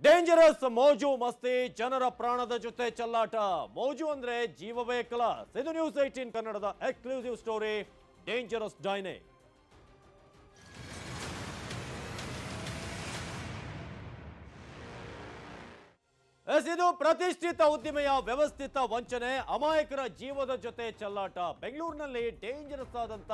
Dangerous ಮೋಜು ಮಸ್ತಿ ಜನರ ಪ್ರಾಣದ ಜೊತೆ ಚೆಲ್ಲಾಟ ಮೋಜು ಅಂದ್ರೆ ಜೀವವೇ ಕಲಾಸ್ ಇದು ನ್ಯೂಸ್ 18 ಕನ್ನಡದ ಎಕ್ಸ್ಕ್ಲೂಸಿವ್ ಸ್ಟೋರಿ ಡೇಂಜರಸ್ ಡೈನಿಂಗ್ ಇದು ಪ್ರತಿಷ್ಠಿತ ಉದ್ದಿಮೆಯ ವ್ಯವಸ್ಥಿತ ವಂಚನೆ ಅಮಾಯಕರ ಜೀವದ ಜೊತೆ ಚೆಲ್ಲಾಟ ಬೆಂಗಳೂರಿನಲ್ಲಿ ಡೇಂಜರಸ್ ಆದಂತ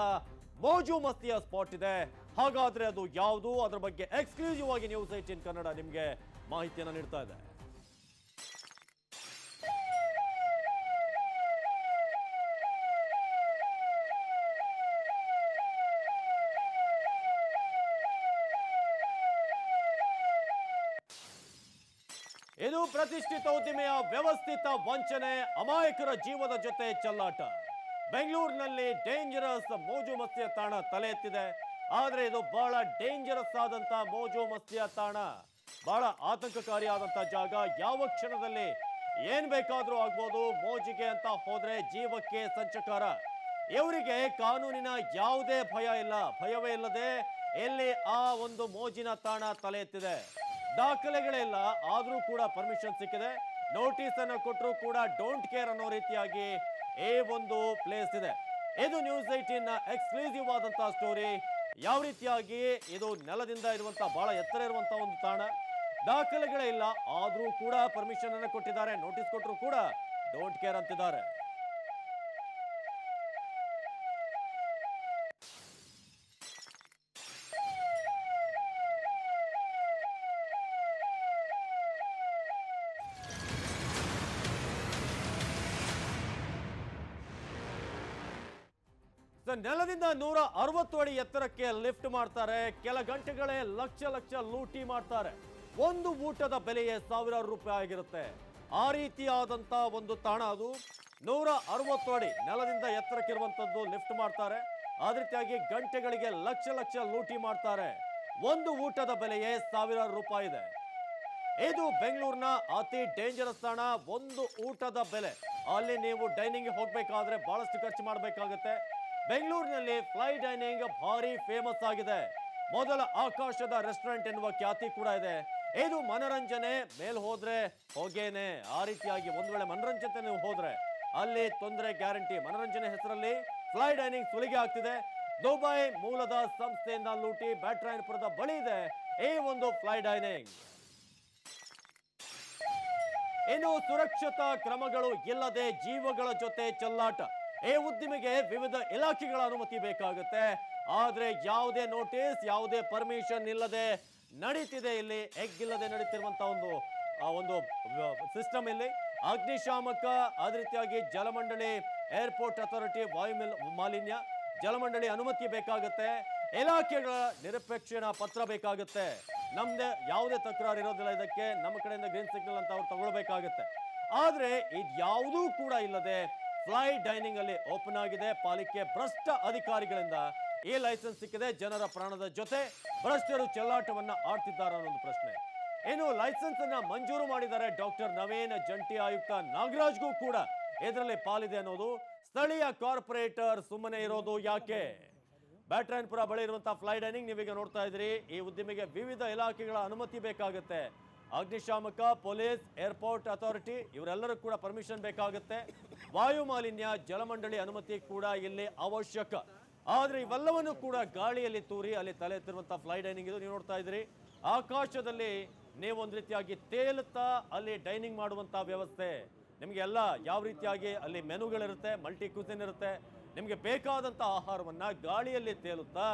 ಮೋಜು ಮಸ್ತಿಯ ಸ್ಪಾಟ್ ಇದೆ ಹಾಗಾದ್ರೆ ಅದು ಯಾವುದು ಅದರ ಬಗ್ಗೆ ಎಕ್ಸ್ಕ್ಲೂಸಿವ್ ಆಗಿ ನ್ಯೂಸ್ 18 ಕನ್ನಡ ನಿಮಗೆ ಮಾಹಿತಿಯನ್ನು ನೀಡ್ತಾ ಇದೆ ಇದು ಪ್ರತಿಷ್ಠಿತ ಉದ್ದಿಮೆಯ ವ್ಯವಸ್ಥಿತ ವಂಚನೆ ಅಮಾಯಕರ ಜೀವದ ಜೊತೆ ಚೆಲ್ಲಾಟ ಬೆಂಗಳೂರಿನಲ್ಲಿ ಡೇಂಜರಸ್ ಮೋಜು ಮಸ್ತಿಯ ತಾಣ ತಲೆ ಎತ್ತಿದೆ ಆದ್ರೆ ಇದು ಬಹಳ ಡೇಂಜರಸ್ ಆದಂತ ಮೋಜು ಮಸ್ತಿಯ ತಾಣ ಬಹಳ ಆತಂಕಕಾರಿಯಾದಂತ ಜಾಗ ಯಾವ ಕ್ಷಣದಲ್ಲಿ ಏನ್ ಬೇಕಾದ್ರೂ ಆಗ್ಬೋದು ಮೋಜಿಗೆ ಅಂತ ಹೋದ್ರೆ ಜೀವಕ್ಕೆ ಸಂಚಕಾರ ಇವರಿಗೆ ಕಾನೂನಿನ ಯಾವುದೇ ಭಯವೇ ಇಲ್ಲದೆ ಎಲ್ಲಿ ಆ ಒಂದು ಮೋಜಿನ ತಾಣ ತಲೆ ಎತ್ತಿದೆ ದಾಖಲೆಗಳೇ ಇಲ್ಲ ಆದ್ರೂ ಕೂಡ ಪರ್ಮಿಷನ್ ಸಿಕ್ಕಿದೆ ನೋಟಿಸ್ ಅನ್ನು ಕೊಟ್ಟರು ಕೂಡ ಡೋಂಟ್ ಕೇರ್ ಅನ್ನೋ ರೀತಿಯಾಗಿ ಈ ಒಂದು ಪ್ಲೇಸ್ ಇದೆ ಇದು ನ್ಯೂಸ್ 18 ಎಕ್ಸ್ಕ್ಲೂಸಿವ್ ಆದಂತಹ ಸ್ಟೋರಿ ಯಾವ ರೀತಿಯಾಗಿ ಇದು ನೆಲದಿಂದ ಇರುವಂತಹ ಬಹಳ ಎತ್ತರ ಇರುವಂತಹ ಒಂದು ತಾಣ ದಾಖಲೆಗಳೇ ಇಲ್ಲ ಆದ್ರೂ ಕೂಡ ಪರ್ಮಿಷನ್ ಅನ್ನು ಕೊಟ್ಟಿದ್ದಾರೆ ನೋಟಿಸ್ ಕೊಟ್ಟರು ಕೂಡ ಡೋಂಟ್ ಕೇರ್ ಅಂತಿದ್ದಾರೆ ನೆಲದಿಂದ 160 ಅಡಿ ಎತ್ತರಕ್ಕೆ ಲಿಫ್ಟ್ ಮಾಡ್ತಾರೆ ಕೆಲ ಗಂಟೆಗಳೇ ಲಕ್ಷ ಲೂಟಿ ಮಾಡ್ತಾರೆ ಒಂದು ಊಟದ ಬೆಲೆಯೇ ಸಾವಿರಾರು ರೂಪಾಯಿ ಆಗಿರುತ್ತೆ ಆ ರೀತಿಯಾದಂತ ಒಂದು ತಾಣ ಅದು 160 ಅಡಿ ನೆಲದಿಂದ ಎತ್ತರಕ್ಕಿರುವಂತದ್ದು ಲಿಫ್ಟ್ ಮಾಡ್ತಾರೆ ಅದೇ ರೀತಿಯಾಗಿ ಗಂಟೆಗಳಿಗೆ ಲಕ್ಷ ಲೂಟಿ ಮಾಡ್ತಾರೆ ಒಂದು ಊಟದ ಬೆಲೆಯೇ ಸಾವಿರಾರು ರೂಪಾಯಿ ಇದೆ ಇದು ಬೆಂಗಳೂರಿನ ಅತಿ ಡೇಂಜರಸ್ ತಾಣ ಒಂದು ಊಟದ ಬೆಲೆ ಅಲ್ಲಿ ನೀವು ಡೈನಿಂಗ್ ಹೋಗ್ಬೇಕಾದ್ರೆ ಬಹಳಷ್ಟು ಖರ್ಚು ಮಾಡಬೇಕಾಗುತ್ತೆ ಬೆಂಗಳೂರಿನಲ್ಲಿ ಫ್ಲೈ ಡೈನಿಂಗ್ ಭಾರಿ ಫೇಮಸ್ ಆಗಿದೆ ಮೊದಲ ಆಕಾಶದ ರೆಸ್ಟೋರೆಂಟ್ ಎನ್ನುವ ಖ್ಯಾತಿ ಕೂಡ ಇದೆ ಇದು ಮನರಂಜನೆ ಮೇಲ್ ಹೋದ್ರೆ ಹೋಗೇನೆ ಆ ರೀತಿಯಾಗಿ ಒಂದು ವೇಳೆ ಮನರಂಜನೆ ನೀವು ಹೋದ್ರೆ ಅಲ್ಲಿ ತೊಂದರೆ ಗ್ಯಾರಂಟಿ ಮನರಂಜನೆ ಹೆಸರಲ್ಲಿ ಫ್ಲೈ ಡೈನಿಂಗ್ ಸುಲಿಗೆ ಆಗ್ತಿದೆ ದುಬೈ ಮೂಲದ ಸಂಸ್ಥೆಯಿಂದ ಲೂಟಿ ಬ್ಯಾಟ್ರಾಯನಪುರದ ಬಳಿ ಇದೆ ಈ ಒಂದು ಫ್ಲೈ ಡೈನಿಂಗ್ ಇನ್ನು ಸುರಕ್ಷತಾ ಕ್ರಮಗಳು ಇಲ್ಲದೆ ಜೀವಗಳ ಜೊತೆ ಚೆಲ್ಲಾಟ ಈ ಉದ್ದಿಮೆಗೆ ವಿವಿಧ ಇಲಾಖೆಗಳ ಅನುಮತಿ ಬೇಕಾಗುತ್ತೆ ಆದ್ರೆ ಯಾವುದೇ ನೋಟಿಸ್ ಯಾವುದೇ ಪರ್ಮಿಷನ್ ಇಲ್ಲದೆ ನಡೀತಿದೆ ಇಲ್ಲಿ ಇಲ್ಲದೆ ನಡೀತಿರುವಂತಹ ಒಂದು ಸಿಸ್ಟಮ್ ಇಲ್ಲಿ ಅಗ್ನಿಶಾಮಕ ಅದೇ ರೀತಿಯಾಗಿ ಜಲಮಂಡಳಿ ಏರ್ಪೋರ್ಟ್ ಅಥಾರಿಟಿ ವಾಯು ಮಾಲಿನ್ಯ ಜಲಮಂಡಳಿ ಅನುಮತಿ ಬೇಕಾಗುತ್ತೆ ಇಲಾಖೆಗಳ ನಿರಪೇಕ್ಷಣಾ ಪತ್ರ ಬೇಕಾಗುತ್ತೆ ನಮ್ದೇ ಯಾವುದೇ ತಕರಾರು ಇರೋದಿಲ್ಲ ಇದಕ್ಕೆ ನಮ್ಮ ಕಡೆಯಿಂದ ಗ್ರೀನ್ ಸಿಗ್ನಲ್ ಅಂತ ಅವ್ರು ತಗೊಳ್ಬೇಕಾಗುತ್ತೆ ಆದ್ರೆ ಇದು ಯಾವುದೂ ಕೂಡ ಇಲ್ಲದೆ ಫ್ಲೈ ಡೈನಿಂಗ್ ಅಲ್ಲಿ ಓಪನ್ ಆಗಿದೆ ಪಾಲಿಕೆ ಭ್ರಷ್ಟ ಅಧಿಕಾರಿಗಳಿಂದ ಈ ಲೈಸೆನ್ಸ್ ಸಿಕ್ಕಿದೆ ಜನರ ಪ್ರಾಣದ ಜೊತೆ ಭ್ರಷ್ಟರು ಚೆಲ್ಲಾಟವನ್ನ ಆಡ್ತಿದ್ದಾರೆ ಅನ್ನೋ ಒಂದು ಪ್ರಶ್ನೆ ಇನ್ನು ಲೈಸೆನ್ಸ್ ಅನ್ನ ಮಂಜೂರು ಮಾಡಿದ್ದಾರೆ ಡಾಕ್ಟರ್ ನವೀನ್ ಜಂಟಿ ಆಯುಕ್ತ ನಾಗರಾಜ್ಗೂ ಕೂಡ ಇದರಲ್ಲಿ ಪಾಲಿದೆ ಅನ್ನೋದು ಸ್ಥಳೀಯ ಕಾರ್ಪೊರೇಟರ್ ಸುಮ್ಮನೆ ಇರೋದು ಯಾಕೆ ಬ್ಯಾಟ್ರಾಯನಪುರ ಬಳಿ ಇರುವಂತಹ ಫ್ಲೈ ಡೈನಿಂಗ್ ನೀವೀಗ ನೋಡ್ತಾ ಇದ್ರಿ ಈ ಉದ್ದಿಮೆಗೆ ವಿವಿಧ ಇಲಾಖೆಗಳ ಅನುಮತಿ ಬೇಕಾಗುತ್ತೆ ಅಗ್ನಿಶಾಮಕ ಪೊಲೀಸ್ ಏರ್ಪೋರ್ಟ್ ಅಥಾರಿಟಿ ಇವರೆಲ್ಲರೂ ಕೂಡ ಪರ್ಮಿಷನ್ ಬೇಕಾಗುತ್ತೆ ವಾಯು ಮಾಲಿನ್ಯ ಜಲಮಂಡಳಿ ಅನುಮತಿ ಕೂಡ ಇಲ್ಲಿ ಅವಶ್ಯಕ ಆದ್ರೆ ಇವೆಲ್ಲವನ್ನು ಕೂಡ ಗಾಳಿಯಲ್ಲಿ ತೂರಿ ಅಲ್ಲಿ ತಲೆ ಎತ್ತಿರುವಂತಹ ಫ್ಲೈ ಡೈನಿಂಗ್ ಇದು ನೀವು ನೋಡ್ತಾ ಇದ್ರಿ ಆಕಾಶದಲ್ಲಿ ನೀವು ಒಂದು ರೀತಿಯಾಗಿ ತೇಲುತ್ತಾ ಅಲ್ಲಿ ಡೈನಿಂಗ್ ಮಾಡುವಂತಹ ವ್ಯವಸ್ಥೆ ನಿಮಗೆ ಎಲ್ಲ ಯಾವ ರೀತಿಯಾಗಿ ಅಲ್ಲಿ ಮೆನುಗಳಿರುತ್ತೆ ಮಲ್ಟಿ ಕ್ಯೂಸಿನ್ ಇರುತ್ತೆ ನಿಮಗೆ ಬೇಕಾದಂತ ಆಹಾರವನ್ನ ಗಾಳಿಯಲ್ಲಿ ತೇಲುತ್ತಾ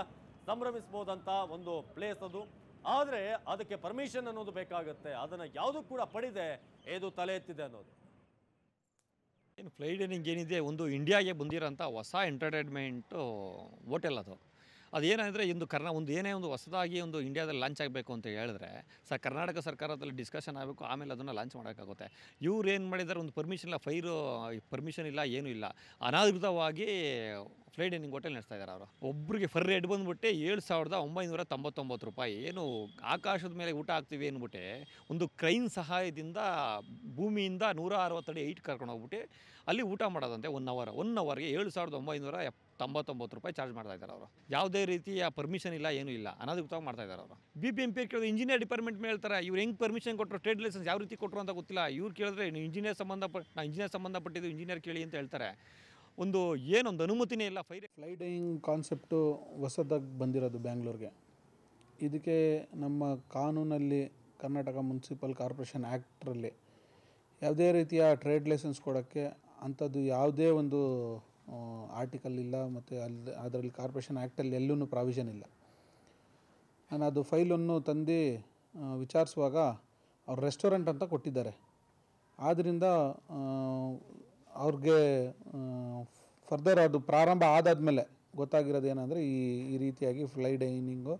ಸಂಭ್ರಮಿಸಬಹುದಂತ ಒಂದು ಪ್ಲೇಸ್ ಅದು ಆದ್ರೆ ಅದಕ್ಕೆ ಪರ್ಮಿಷನ್ ಅನ್ನೋದು ಬೇಕಾಗುತ್ತೆ ಅದನ್ನ ಯಾವುದು ಕೂಡ ಪಡೆದೆ ಇದು ತಲೆ ಎತ್ತಿದೆ ಅನ್ನೋದು ಏನು ಫ್ಲೈ ಡೈನಿಂಗ್ ಏನಿದೆ ಒಂದು ಇಂಡಿಯಾಗೆ ಬಂದಿರೋಂಥ ಹೊಸ ಎಂಟರ್ಟೈನ್ಮೆಂಟು ಹೋಟೆಲ್ ಅದೇನಂದರೆ ಒಂದು ಏನೇ ಒಂದು ಹೊಸದಾಗಿ ಒಂದು ಇಂಡಿಯಾದಲ್ಲಿ ಲಾಂಚ್ ಆಗಬೇಕು ಅಂತ ಹೇಳಿದ್ರೆ ಕರ್ನಾಟಕ ಸರ್ಕಾರದಲ್ಲಿ ಡಿಸ್ಕಷನ್ ಆಗಬೇಕು ಆಮೇಲೆ ಅದನ್ನು ಲಾಂಚ್ ಮಾಡೋಕ್ಕಾಗುತ್ತೆ ಇವ್ರು ಏನು ಮಾಡಿದ್ದಾರೆ ಒಂದು ಪರ್ಮಿಷನ್ ಇಲ್ಲ ಪರ್ಮಿಷನ್ ಇಲ್ಲ ಏನೂ ಇಲ್ಲ ಅನಾಧಿಕೃತವಾಗಿ ಫ್ಲೈ ಡೈನಿಂಗ್ ಹೋಟೆಲ್ ನಡೆಸ್ತಾ ಇದ್ದಾರೆ ಅವರು ಒಬ್ಬರಿಗೆ ಫರ್ ಹೆಡ್ ಬಂದುಬಿಟ್ಟೆ 7,999 ರೂಪಾಯಿ ಏನು ಆಕಾಶದ ಮೇಲೆ ಊಟ ಹಾಕ್ತೀವಿ ಅಂದ್ಬಿಟ್ಟೆ ಒಂದು ಕ್ರೈನ್ ಸಹಾಯದಿಂದ ಭೂಮಿಯಿಂದ 160 ಅಡಿ ಹೈಟ್ ಕರ್ಕೊಂಡು ಹೋಗ್ಬಿಟ್ಟು ಅಲ್ಲಿ ಊಟ ಮಾಡೋದಂತೆ 1 ಅವರ್ಗೆ 7,999 ರೂಪಾಯಿ ಚಾರ್ಜ್ ಮಾಡ್ತಾ ಇದ್ದಾರೆ ಅವರು. ಯಾವುದೇ ರೀತಿಯ ಪರ್ಮಿಷನ್ ಇಲ್ಲ, ಏನೂ ಇಲ್ಲ, ಅನಧಿಕೃತವಾಗಿ ಮಾಡ್ತಾ ಇದ್ದಾರೆ ಅವರು. BBMP ಕೇಳಿದ್ರೆ ಇಂಜಿನಿಯರ್ ಡಿಪಾರ್ಟ್ಮೆಂಟ್ ಮೇಲೆ ಹೇಳ್ತಾರೆ, ಇವ್ರು ಹೆಂಗೆ ಪರ್ಮಿಷನ್ ಕೊಟ್ಟರು, ಟ್ರೇಡ್ ಲೈಸೆನ್ಸ್ ಯಾವ ರೀತಿ ಕೊಟ್ಟರು ಅಂತ ಗೊತ್ತಿಲ್ಲ. ಇವ್ರು ಕೇಳಿದ್ರೆ ನೀವು ಇಂಜಿನಿಯರ್ ಸಂಬಂಧಪಟ್ಟಿದ್ದು ಇಂಜಿನಿಯರ್ ಕೇಳಿ ಅಂತ ಹೇಳ್ತಾರೆ. ಏನೊಂದು ಅನುಮತಿನೇ ಇಲ್ಲ. ಫ್ಲೈ ಡೈಯಿಂಗ್ ಕಾನ್ಸೆಪ್ಟು ಹೊಸದಾಗಿ ಬಂದಿರೋದು ಬ್ಯಾಂಗ್ಳೂರಿಗೆ. ಇದಕ್ಕೆ ನಮ್ಮ ಕಾನೂನಲ್ಲಿ ಕರ್ನಾಟಕ ಮುನ್ಸಿಪಲ್ ಕಾರ್ಪೊರೇಷನ್ ಆ್ಯಕ್ಟ್ರಲ್ಲಿ ಯಾವುದೇ ರೀತಿಯ ಟ್ರೇಡ್ ಲೈಸೆನ್ಸ್ ಕೊಡೋಕ್ಕೆ ಅಂಥದ್ದು ಯಾವುದೇ ಒಂದು ಆರ್ಟಿಕಲ್ ಇಲ್ಲ, ಮತ್ತು ಅದರಲ್ಲಿ ಕಾರ್ಪೊರೇಷನ್ ಆ್ಯಕ್ಟಲ್ಲಿ ಎಲ್ಲೂ ಪ್ರಾವಿಷನ್ ಇಲ್ಲ. ನಾನು ಅದು ಫೈಲನ್ನು ತಂದು ವಿಚಾರಿಸುವಾಗ ಅವ್ರು ರೆಸ್ಟೋರೆಂಟ್ ಅಂತ ಕೊಟ್ಟಿದ್ದಾರೆ. ಆದ್ದರಿಂದ ಅವ್ರಿಗೆ ಫರ್ದರ್ ಅದು ಪ್ರಾರಂಭ ಆದಾದಮೇಲೆ ಗೊತ್ತಾಗಿರೋದು ಏನಂದರೆ ಈ ರೀತಿಯಾಗಿ ಫ್ಲೈ ಡೈನಿಂಗು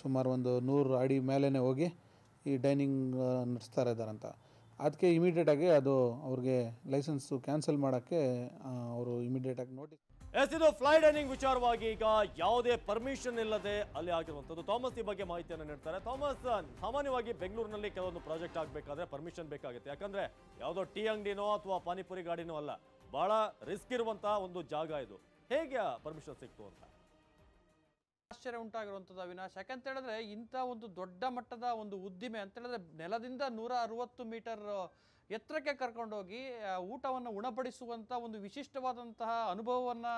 ಸುಮಾರು 100 ಅಡಿ ಮೇಲೇ ಹೋಗಿ ಈ ಡೈನಿಂಗ್ ನಡೆಸ್ತಾ ಇದ್ದಾರಂತ. ಅದಕ್ಕೆ ಇಮಿಡಿಯೇಟಾಗಿ ಅದು ಅವ್ರಿಗೆ ಲೈಸೆನ್ಸು ಕ್ಯಾನ್ಸಲ್ ಮಾಡೋಕ್ಕೆ ಅವರು ಇಮಿಡಿಯೇಟಾಗಿ ನೋಟಿಸ್. ಇದು ಫ್ಲೈ ಡೈನಿಂಗ್ ವಿಚಾರವಾಗಿ ಈಗ ಯಾವುದೇ ಪರ್ಮಿಷನ್ ಇಲ್ಲದೆ ಅಲ್ಲಿ ಆಗಿರುವಂಥದ್ದು. ಥಾಮಸ್ ಈ ಬಗ್ಗೆ ಮಾಹಿತಿಯನ್ನು ನೀಡ್ತಾರೆ. ಥಾಮಸ್, ಸಾಮಾನ್ಯವಾಗಿ ಬೆಂಗಳೂರಿನಲ್ಲಿ ಕೆಲವೊಂದು ಪ್ರಾಜೆಕ್ಟ್ ಆಗಬೇಕಾದ್ರೆ ಪರ್ಮಿಷನ್ ಬೇಕಾಗುತ್ತೆ. ಯಾಕಂದ್ರೆ ಯಾವುದೋ ಟೀ ಅಂಗಡಿನೋ ಅಥವಾ ಪಾನಿಪುರಿ ಗಾಡಿನೋ ಅಲ್ಲ, ಬಹಳ ರಿಸ್ಕ್ ಇರುವಂತಹ ಒಂದು ಜಾಗ ಇದು. ಹೇಗೆ ಪರ್ಮಿಷನ್ ಸಿಕ್ತು ಅಂತ ಆಶ್ಚರ್ಯ ಉಂಟಾಗಿರುವಂಥದ್ದು ಅವಿನಾಶ್. ಯಾಕಂತ ಹೇಳಿದ್ರೆ ಇಂಥ ಒಂದು ದೊಡ್ಡ ಮಟ್ಟದ ಒಂದು ಉದ್ದಿಮೆ ಅಂತ ಹೇಳಿದ್ರೆ ನೆಲದಿಂದ 160 ಮೀಟರ್ ಎತ್ತರಕ್ಕೆ ಕರ್ಕೊಂಡೋಗಿ ಊಟವನ್ನು ಉಣಬಡಿಸುವಂಥ ಒಂದು ವಿಶಿಷ್ಟವಾದಂತಹ ಅನುಭವವನ್ನು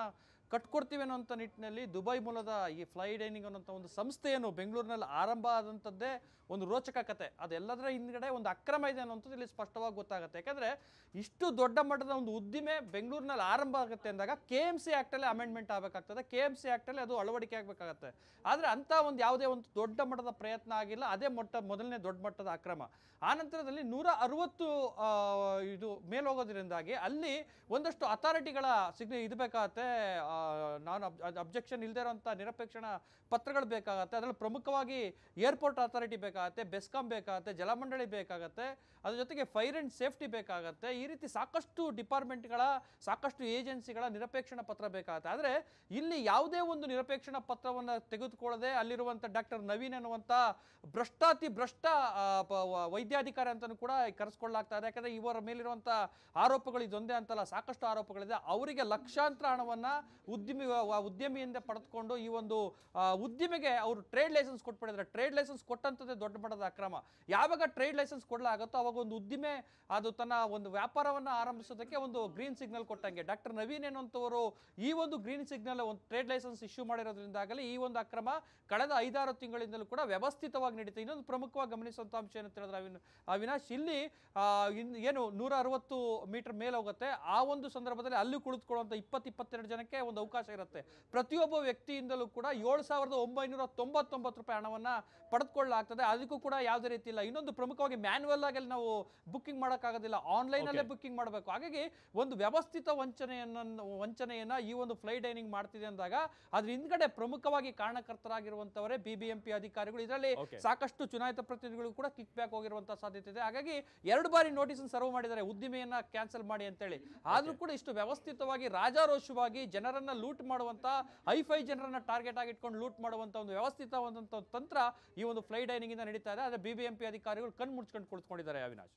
ಕಟ್ಕೊಡ್ತೀವಿ ಅನ್ನೋಂಥ ನಿಟ್ಟಿನಲ್ಲಿ ದುಬೈ ಮೂಲದ ಈ ಫ್ಲೈ ಡೈನಿಂಗ್ ಅನ್ನೋಂಥ ಒಂದು ಸಂಸ್ಥೆಯನ್ನು ಬೆಂಗಳೂರಿನಲ್ಲಿ ಆರಂಭ ಆದಂಥದ್ದೇ ಒಂದು ರೋಚಕ ಕತೆ. ಅದೆಲ್ಲದರ ಹಿಂದ್ಗಡೆ ಒಂದು ಅಕ್ರಮ ಇದೆ ಅನ್ನೋಂಥದ್ದು ಇಲ್ಲಿ ಸ್ಪಷ್ಟವಾಗಿ ಗೊತ್ತಾಗುತ್ತೆ. ಯಾಕಂದರೆ ಇಷ್ಟು ದೊಡ್ಡ ಮಟ್ಟದ ಒಂದು ಉದ್ದಿಮೆ ಬೆಂಗಳೂರಿನಲ್ಲಿ ಆರಂಭ ಆಗುತ್ತೆ ಅಂದಾಗ KMC ಆ್ಯಕ್ಟಲ್ಲಿ ಅಮೆಂಡ್ಮೆಂಟ್ ಆಗಬೇಕಾಗ್ತದೆ, KMC ಆ್ಯಕ್ಟಲ್ಲಿ ಅದು ಅಳವಡಿಕೆ ಆಗಬೇಕಾಗತ್ತೆ. ಆದರೆ ಅಂಥ ಒಂದು ಯಾವುದೇ ಒಂದು ದೊಡ್ಡ ಮಟ್ಟದ ಪ್ರಯತ್ನ ಆಗಿಲ್ಲ. ಅದೇ ಮೊದಲನೇ ದೊಡ್ಡ ಮಟ್ಟದ ಅಕ್ರಮ. ಆ ನಂತರದಲ್ಲಿ 160 ಇದು ಮೇಲೋಗೋದ್ರಿಂದಾಗಿ ಅಲ್ಲಿ ಒಂದಷ್ಟು ಅಥಾರಿಟಿಗಳ ಇದು ಬೇಕಾಗತ್ತೆ, ನಾನು ಅಬ್ಜೆಕ್ಷನ್ ಇಲ್ಲದೆ ಇರೋಂಥ ನಿರಪೇಕ್ಷಣ ಪತ್ರಗಳು ಬೇಕಾಗತ್ತೆ. ಅದರಲ್ಲಿ ಪ್ರಮುಖವಾಗಿ ಏರ್ಪೋರ್ಟ್ ಅಥಾರಿಟಿ ಬೇಕಾಗತ್ತೆ, ಬೆಸ್ಕಾಂ ಬೇಕಾಗತ್ತೆ, ಜಲಮಂಡಳಿ ಬೇಕಾಗತ್ತೆ, ಅದ್ರ ಜೊತೆಗೆ ಫೈರ್ ಆ್ಯಂಡ್ ಸೇಫ್ಟಿ ಬೇಕಾಗತ್ತೆ. ಈ ರೀತಿ ಸಾಕಷ್ಟು ಡಿಪಾರ್ಟ್ಮೆಂಟ್ಗಳ, ಸಾಕಷ್ಟು ಏಜೆನ್ಸಿಗಳ ನಿರಪೇಕ್ಷಣ ಪತ್ರ ಬೇಕಾಗತ್ತೆ. ಆದರೆ ಇಲ್ಲಿ ಯಾವುದೇ ಒಂದು ನಿರಪೇಕ್ಷಣ ಪತ್ರವನ್ನು ತೆಗೆದುಕೊಳ್ಳದೆ ಅಲ್ಲಿರುವಂಥ ಡಾಕ್ಟರ್ ನವೀನ್ ಅನ್ನುವಂಥ ಭ್ರಷ್ಟ ವೈದ್ಯಾಧಿಕಾರಿ ಅಂತಲೂ ಕೂಡ ಕರೆಸ್ಕೊಳ್ಳಾಗ್ತಾ ಇದೆ. ಯಾಕಂದರೆ ಇವರ ಮೇಲಿರುವಂಥ ಆರೋಪಗಳು ಇದೊಂದೇ ಅಂತಲ್ಲ, ಸಾಕಷ್ಟು ಆರೋಪಗಳಿದೆ. ಅವರಿಗೆ ಲಕ್ಷಾಂತರ ಹಣವನ್ನು ಉದ್ಯಮಿಯಿಂದ ಪಡೆದುಕೊಂಡು ಈ ಒಂದು ಉದ್ಯಮಿಗೆ ಅವರು ಟ್ರೇಡ್ ಲೈಸೆನ್ಸ್ ಕೊಟ್ಬಿಟ್ಟಿದ್ದಾರೆ. ಟ್ರೇಡ್ ಲೈಸೆನ್ಸ್ ಕೊಟ್ಟಂಥದ್ದೇ ದೊಡ್ಡ ಮಟ್ಟದ ಅಕ್ರಮ. ಯಾವಾಗ ಟ್ರೇಡ್ ಲೈಸೆನ್ಸ್ ಕೊಡಲಾಗುತ್ತೋ ಅವಾಗ ಒಂದು ಉದ್ದಿಮೆ ಅದು ತನ್ನ ಒಂದು ವ್ಯಾಪಾರವನ್ನು ಆರಂಭಿಸೋದಕ್ಕೆ ಒಂದು ಗ್ರೀನ್ ಸಿಗ್ನಲ್ ಕೊಟ್ಟಂಗೆ ಡಾಕ್ಟರ್ ನವೀನ್ ಎನ್ನುವಂಥವರು ಈ ಒಂದು ಗ್ರೀನ್ ಸಿಗ್ನಲ್ ಒಂದು ಟ್ರೇಡ್ ಲೈಸೆನ್ಸ್ ಇಶ್ಯೂ ಮಾಡಿರೋದ್ರಿಂದಾಗಲೇ ಈ ಒಂದು ಅಕ್ರಮ ಕಳೆದ 5-6 ತಿಂಗಳಿಂದಲೂ ಕೂಡ ವ್ಯವಸ್ಥಿತವಾಗಿ ನಡೀತದೆ. ಇನ್ನೊಂದು ಪ್ರಮುಖವಾಗಿ ಗಮನಿಸುವಂಥ ಅಂಶ ಏನು ಹೇಳಿದ್ರೆ ಅವಿನಾಶ್, ಇಲ್ಲಿ ಏನು 160 ಮೀಟರ್ ಮೇಲೆ ಹೋಗುತ್ತೆ. ಆ ಒಂದು ಸಂದರ್ಭದಲ್ಲಿ ಅಲ್ಲಿ ಕುಳಿತುಕೊಳ್ಳುವಂಥ 22 ಜನಕ್ಕೆ ಒಂದು ಅವಕಾಶ ಇರುತ್ತೆ. ಪ್ರತಿಯೊಬ್ಬ ವ್ಯಕ್ತಿಯಿಂದಲೂ ಕೂಡ 7,999 ರೂಪಾಯಿ ಹಣವನ್ನು ಪಡೆದುಕೊಳ್ಳಲಾಗ್ತದೆ. ಅದಕ್ಕೂ ಕೂಡ ಯಾವುದೇ ರೀತಿ ಇಲ್ಲ. ಇನ್ನೊಂದು ಪ್ರಮುಖವಾಗಿ ಮ್ಯಾನ್ಯುವಲ್ ಆಗಿ ನಾವು ಬುಕ್ಕಿಂಗ್ ಮಾಡೋಕ್ಕಾಗೋದಿಲ್ಲ, ಆನ್ಲೈನಲ್ಲೇ ಬುಕ್ಕಿಂಗ್ ಮಾಡಬೇಕು. ಹಾಗಾಗಿ ಒಂದು ವ್ಯವಸ್ಥಿತ ವಂಚನೆಯನ್ನ ಈ ಒಂದು ಫ್ಲೈ ಡೈನಿಂಗ್ ಮಾಡ್ತಿದೆ ಅಂದಾಗ ಅದ್ರ ಹಿಂದ್ಗಡೆ ಪ್ರಮುಖವಾಗಿ ಕಾರಣಕರ್ತರಾಗಿರುವಂತವರೇ BBMP ಅಧಿಕಾರಿಗಳು. ಇದರಲ್ಲಿ ಸಾಕಷ್ಟು ಚುನಾಯಿತ ಪ್ರತಿನಿಧಿಗಳು ಕೂಡ ಕಿಕ್ ಬ್ಯಾಕ್ ಹೋಗಿರುವಂತಹ ಸಾಧ್ಯತೆ ಇದೆ. ಹಾಗಾಗಿ 2 ಬಾರಿ ನೋಟಿಸ್ ಸರ್ವ್ ಮಾಡಿದ್ದಾರೆ ಉದ್ದಿಮೆಯನ್ನ ಕ್ಯಾನ್ಸಲ್ ಮಾಡಿ ಅಂತೇಳಿ. ಆದ್ರೂ ಕೂಡ ಇಷ್ಟು ವ್ಯವಸ್ಥಿತವಾಗಿ ರಾಜಾರೋಷವಾಗಿ ಜನರನ್ನ ಲೂಟ್ ಮಾಡುವಂತ, ಹೈಫೈ ಜನರನ್ನ ಟಾರ್ಗೆಟ್ ಆಗಿ ಇಟ್ಕೊಂಡು ಲೂಟ್ ಮಾಡುವಂತ ಒಂದು ವ್ಯವಸ್ಥಿತವಾದಂತಹ ತಂತ್ರ ಈ ಒಂದು ಫ್ಲೈ ಡೈನಿಂಗ್ ಇಂದ ನಡೀತಾ ಇದೆ. ಆದ್ರೆ BBMP ಅಧಿಕಾರಿಗಳು ಕಣ್ಣು ಮುಚ್ಕೊಂಡು ಕುಳಿತುಕೊಂಡಿದ್ದಾರೆ ಅವಿನಾಶ್.